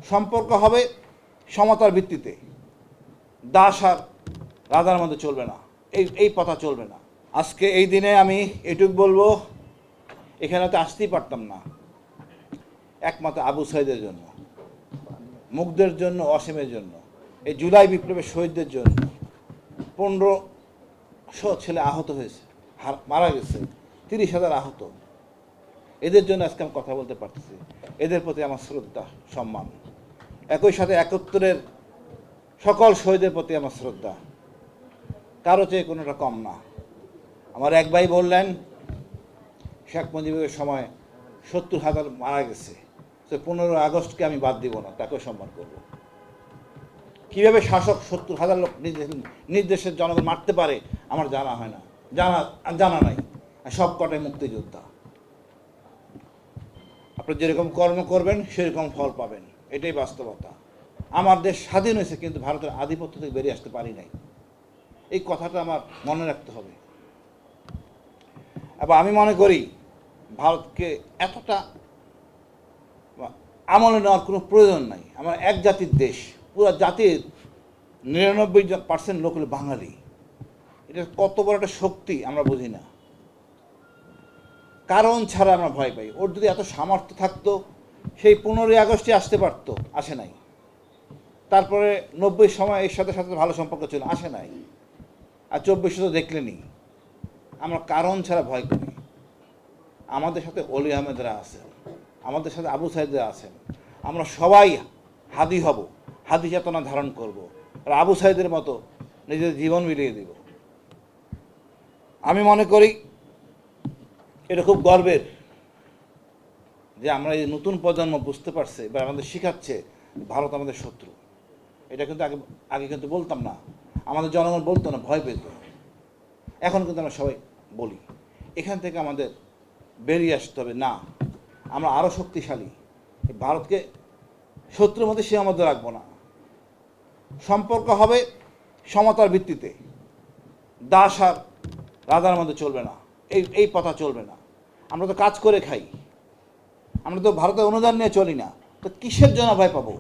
সম্পর্ক হবে সমতার ভিত্তিতে। দাস আর রাজার মধ্যে চলবে না, এই কথা চলবে না। আজকে এই দিনে আমি এটুকু বলবো, এখানে তো আসতেই পারতাম না একমাত্র আবু সাইদের জন্য, মুগ্ধের জন্য, অসীমের জন্য, এই জুলাই বিপ্লবের শহীদদের জন্য। 1500 ছেলে আহত হয়েছে, মারা গেছে, 30,000 আহত। এদের জন্য আজকে আমি কথা বলতে পারতেছি। এদের প্রতি আমার শ্রদ্ধা, সম্মান। একই সাথে 71-এর সকল শহীদের প্রতি আমার শ্রদ্ধা, কারো চেয়ে কোনোটা কম না। আমার এক ভাই বললেন শেখ মুজিবের সময় 70,000 মারা গেছে, তো 15 আগস্টকে আমি বাদ দিব না, তাকেও সম্মান করব। কীভাবে শাসক 70,000 লোক নির্দেশের জনগণ মারতে পারে আমার জানা হয় না, জানা নাই। সব কটাই মুক্তিযোদ্ধা। আপনি যেরকম কর্ম করবেন সেরকম ফল পাবেন, এটাই বাস্তবতা। আমার দেশ স্বাধীন হয়েছে, কিন্তু ভারতের আধিপত্য থেকে বেরিয়ে আসতে পারি নাই। এই কথাটা আমার মনে রাখতে হবে। এবং আমি মনে করি ভারতকে এতটা আমলে নেওয়ার কোনো প্রয়োজন নাই। আমার এক জাতির দেশ, পুরো জাতির 99% লোক হলো বাঙালি। এটা কত বড় একটা শক্তি আমরা বুঝি না। কারণ ছাড়া আমরা ভয় পাই। ওর যদি এত সামর্থ্য থাকতো সেই 15ই আগস্টে আসতে পারতো, আসে নাই। তারপরে 90 সময় এর সাথে সাথে ভালো সম্পর্ক ছিল, আসে নাই। আর 24 তো দেখলেনি। আমরা কারণ ছাড়া ভয় করি। আমাদের সাথে অলি আহমেদরা আছেন, আমাদের সাথে আবু সাইদরা আছেন। আমরা সবাই হাদি হব, হাদি চেতনা ধারণ করব, আর আবু সাইদের মতো নিজেদের জীবন বিলিয়ে দেব। আমি মনে করি এটা খুব গর্বের যে আমরা এই নতুন প্রজন্ম বুঝতে পারছে, এবার আমাদের শেখাচ্ছে ভারত আমাদের শত্রু। এটা কিন্তু আগে কিন্তু বলতাম না, আমাদের জনগণ বলতো না, ভয় পেত। এখন কিন্তু আমরা সবাই বলি। এখান থেকে আমাদের বেরিয়ে আসতে হবে। না, আমরা আরও শক্তিশালী। ভারতকে শত্রুর মধ্যে সীমাবদ্ধ রাখবো না। সম্পর্ক হবে সমতার ভিত্তিতে। দাস আর রাজার মধ্যে চলবে না, এই কথা চলবে না। আমরা তো কাজ করে খাই, আমরা তো ভারতের অনুদান নিয়ে চলি না, তো কিসের জন্য ভয় পাবো?